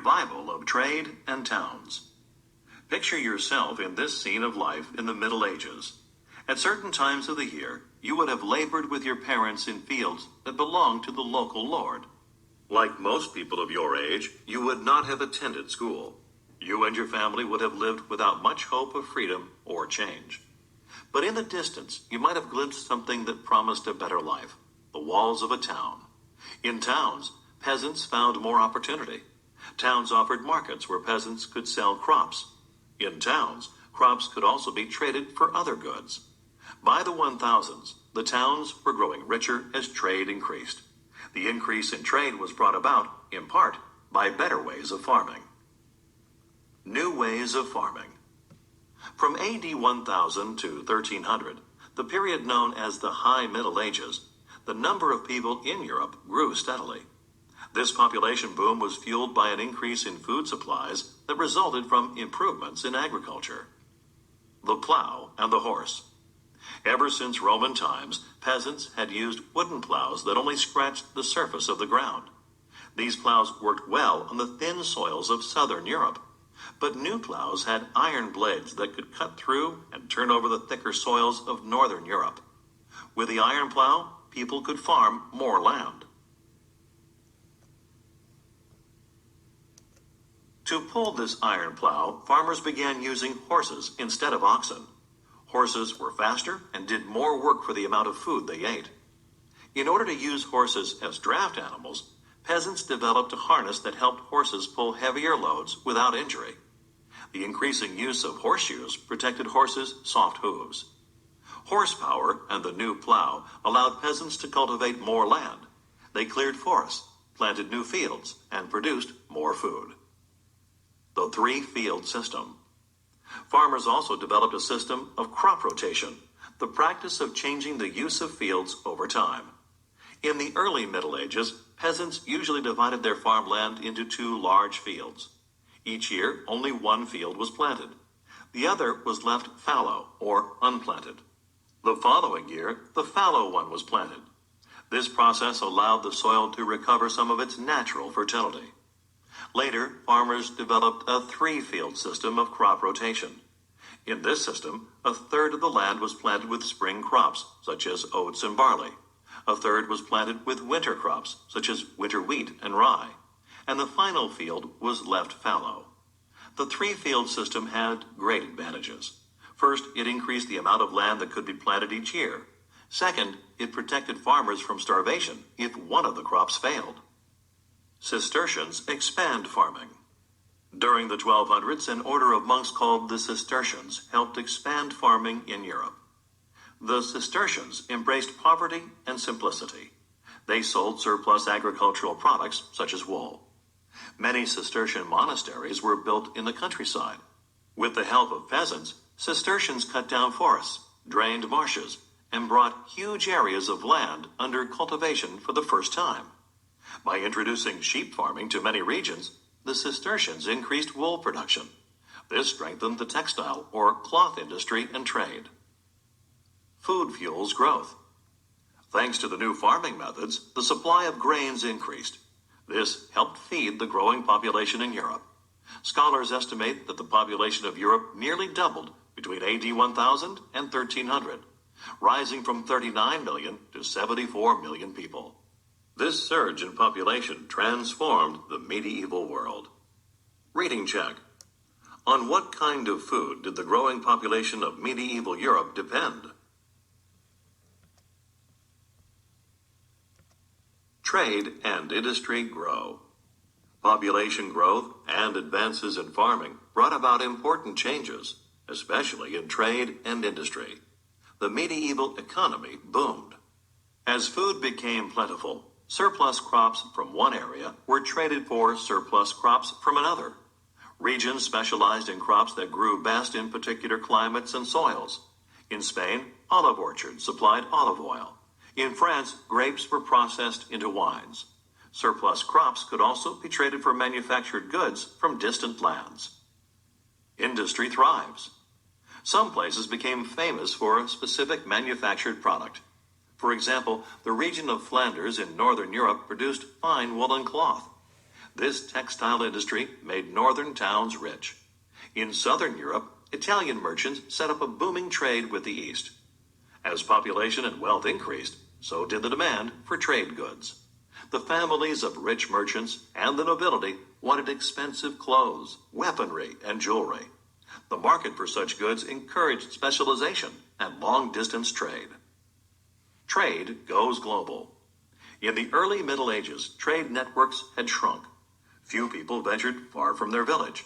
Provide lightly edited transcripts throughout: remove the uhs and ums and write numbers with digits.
Revival of Trade and Towns. Picture yourself in this scene of life in the Middle Ages. At certain times of the year, you would have labored with your parents in fields that belonged to the local lord. Like most people of your age, you would not have attended school. You and your family would have lived without much hope of freedom or change. But in the distance, you might have glimpsed something that promised a better life: the walls of a town. In towns, peasants found more opportunity. Towns offered markets where peasants could sell crops. In towns, crops could also be traded for other goods. By the 1000s, the towns were growing richer as trade increased. The increase in trade was brought about, in part, by better ways of farming. New ways of farming. From AD 1000 to 1300, the period known as the High Middle Ages, the number of people in Europe grew steadily. This population boom was fueled by an increase in food supplies that resulted from improvements in agriculture. The plow and the horse. Ever since Roman times, peasants had used wooden plows that only scratched the surface of the ground. These plows worked well on the thin soils of southern Europe, but new plows had iron blades that could cut through and turn over the thicker soils of northern Europe. With the iron plow, people could farm more land. To pull this iron plow, farmers began using horses instead of oxen. Horses were faster and did more work for the amount of food they ate. In order to use horses as draft animals, peasants developed a harness that helped horses pull heavier loads without injury. The increasing use of horseshoes protected horses' soft hooves. Horsepower and the new plow allowed peasants to cultivate more land. They cleared forests, planted new fields, and produced more food. The three-field system. Farmers also developed a system of crop rotation, the practice of changing the use of fields over time. In the early Middle Ages, peasants usually divided their farmland into two large fields. Each year, only one field was planted. The other was left fallow or unplanted. The following year, the fallow one was planted. This process allowed the soil to recover some of its natural fertility. Later, farmers developed a three-field system of crop rotation. In this system, a third of the land was planted with spring crops, such as oats and barley. A third was planted with winter crops, such as winter wheat and rye. And the final field was left fallow. The three-field system had great advantages. First, it increased the amount of land that could be planted each year. Second, it protected farmers from starvation if one of the crops failed. Cistercians expand farming. During the 1200s, an order of monks called the Cistercians helped expand farming in Europe. The Cistercians embraced poverty and simplicity. They sold surplus agricultural products, such as wool. Many Cistercian monasteries were built in the countryside. With the help of peasants, Cistercians cut down forests, drained marshes, and brought huge areas of land under cultivation for the first time. By introducing sheep farming to many regions, the Cistercians increased wool production. This strengthened the textile or cloth industry and trade. Food fuels growth. Thanks to the new farming methods, the supply of grains increased. This helped feed the growing population in Europe. Scholars estimate that the population of Europe nearly doubled between AD 1000 and 1300, rising from 39 million to 74 million people. This surge in population transformed the medieval world. Reading check. On what kind of food did the growing population of medieval Europe depend? Trade and industry grow. Population growth and advances in farming brought about important changes, especially in trade and industry. The medieval economy boomed. As food became plentiful, surplus crops from one area were traded for surplus crops from another. Regions specialized in crops that grew best in particular climates and soils. In Spain, olive orchards supplied olive oil. In France, grapes were processed into wines. Surplus crops could also be traded for manufactured goods from distant lands. Industry thrives. Some places became famous for a specific manufactured product. For example, the region of Flanders in northern Europe produced fine woolen cloth. This textile industry made northern towns rich. In southern Europe, Italian merchants set up a booming trade with the East. As population and wealth increased, so did the demand for trade goods. The families of rich merchants and the nobility wanted expensive clothes, weaponry, and jewelry. The market for such goods encouraged specialization and long-distance trade. Trade goes global. In the early Middle Ages, trade networks had shrunk. Few people ventured far from their village.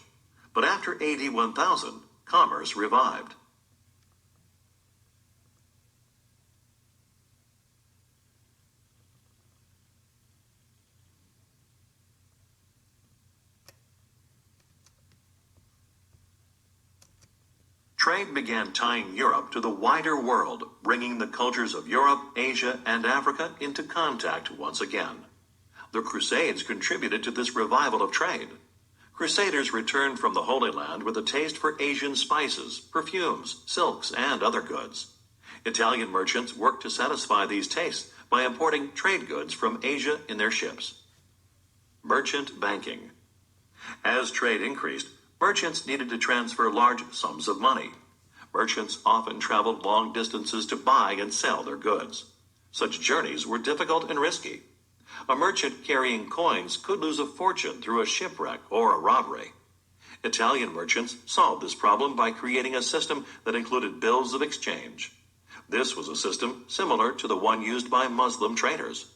But after AD 1000, commerce revived. Trade began tying Europe to the wider world, bringing the cultures of Europe, Asia, and Africa into contact once again. The Crusades contributed to this revival of trade. Crusaders returned from the Holy Land with a taste for Asian spices, perfumes, silks, and other goods. Italian merchants worked to satisfy these tastes by importing trade goods from Asia in their ships. Merchant banking. As trade increased, merchants needed to transfer large sums of money. Merchants often traveled long distances to buy and sell their goods. Such journeys were difficult and risky. A merchant carrying coins could lose a fortune through a shipwreck or a robbery. Italian merchants solved this problem by creating a system that included bills of exchange. This was a system similar to the one used by Muslim traders.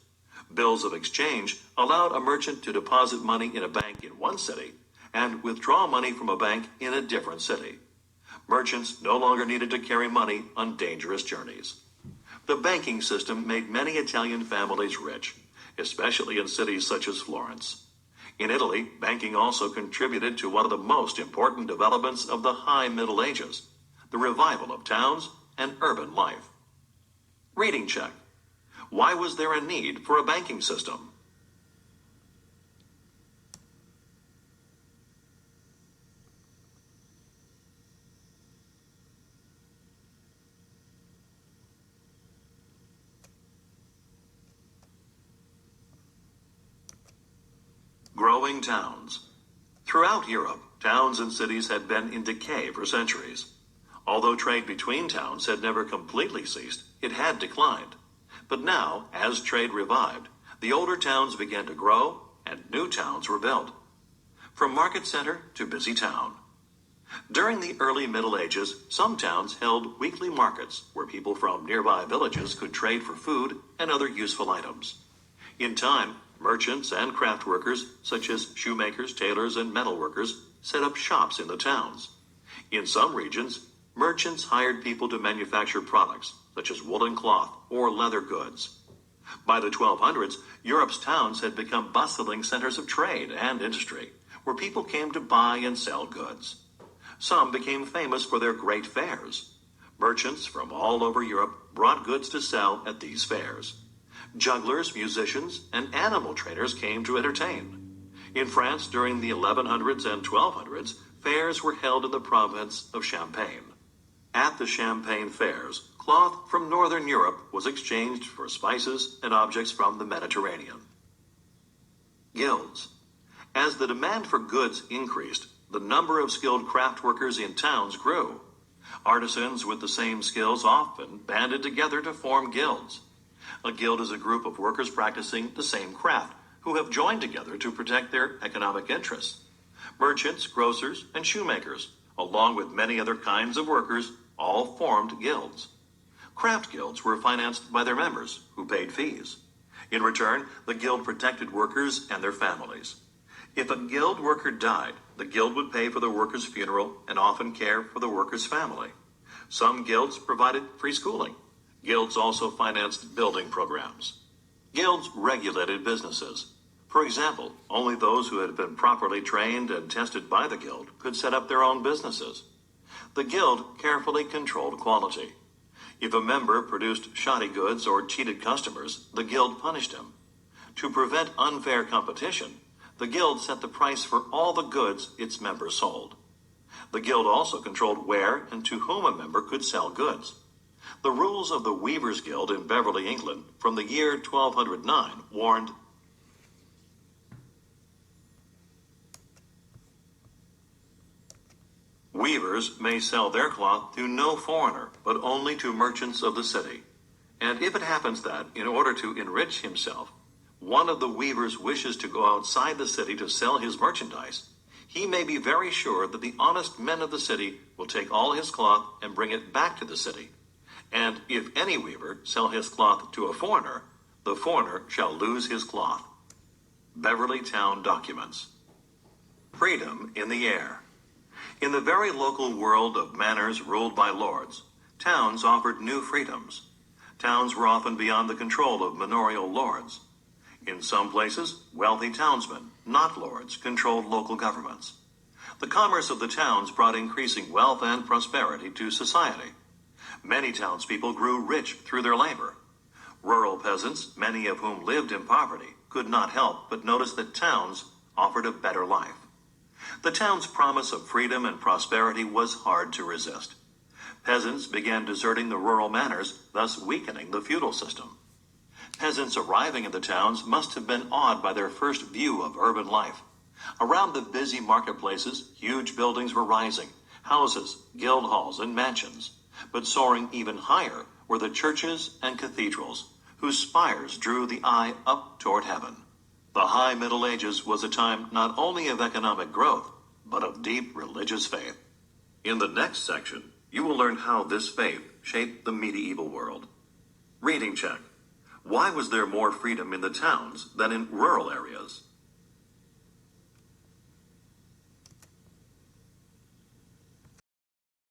Bills of exchange allowed a merchant to deposit money in a bank in one city and withdraw money from a bank in a different city. Merchants no longer needed to carry money on dangerous journeys. The banking system made many Italian families rich, especially in cities such as Florence. In Italy, banking also contributed to one of the most important developments of the High Middle Ages, the revival of towns and urban life. Reading check. Why was there a need for a banking system? Growing towns. Throughout Europe, towns and cities had been in decay for centuries. Although trade between towns had never completely ceased, it had declined. But now, as trade revived, the older towns began to grow and new towns were built. From market center to busy town. During the early Middle Ages, some towns held weekly markets where people from nearby villages could trade for food and other useful items. In time, merchants and craft workers, such as shoemakers, tailors, and metalworkers, set up shops in the towns. In some regions, merchants hired people to manufacture products, such as woolen cloth or leather goods. By the 1200s, Europe's towns had become bustling centers of trade and industry, where people came to buy and sell goods. Some became famous for their great fairs. Merchants from all over Europe brought goods to sell at these fairs. Jugglers, musicians, and animal trainers came to entertain. In France, during the 1100s and 1200s, fairs were held in the province of Champagne. At the Champagne fairs, cloth from northern Europe was exchanged for spices and objects from the Mediterranean. Guilds. As the demand for goods increased, the number of skilled craft workers in towns grew. Artisans with the same skills often banded together to form guilds. A guild is a group of workers practicing the same craft who have joined together to protect their economic interests. Merchants, grocers, and shoemakers, along with many other kinds of workers, all formed guilds. Craft guilds were financed by their members, who paid fees. In return, the guild protected workers and their families. If a guild worker died, the guild would pay for the worker's funeral and often care for the worker's family. Some guilds provided free schooling. Guilds also financed building programs. Guilds regulated businesses. For example, only those who had been properly trained and tested by the guild could set up their own businesses. The guild carefully controlled quality. If a member produced shoddy goods or cheated customers, the guild punished him. To prevent unfair competition, the guild set the price for all the goods its members sold. The guild also controlled where and to whom a member could sell goods. The rules of the Weavers' Guild in Beverly, England, from the year 1209 warned, Weavers may sell their cloth to no foreigner, but only to merchants of the city. And if it happens that, in order to enrich himself, one of the weavers wishes to go outside the city to sell his merchandise, he may be very sure that the honest men of the city will take all his cloth and bring it back to the city. And if any weaver sell his cloth to a foreigner, the foreigner shall lose his cloth. Beverly Town Documents. Freedom in the air. In the very local world of manors ruled by lords, towns offered new freedoms. Towns were often beyond the control of manorial lords. In some places, wealthy townsmen, not lords, controlled local governments. The commerce of the towns brought increasing wealth and prosperity to society. Many townspeople grew rich through their labor. Rural peasants, many of whom lived in poverty, could not help but notice that towns offered a better life. The town's promise of freedom and prosperity was hard to resist. Peasants began deserting the rural manors, thus weakening the feudal system. Peasants arriving in the towns must have been awed by their first view of urban life. Around the busy marketplaces, huge buildings were rising, houses, guild halls, and mansions. But soaring even higher were the churches and cathedrals, whose spires drew the eye up toward heaven. The High Middle Ages was a time not only of economic growth, but of deep religious faith. In the next section, you will learn how this faith shaped the medieval world. Reading check. Why was there more freedom in the towns than in rural areas?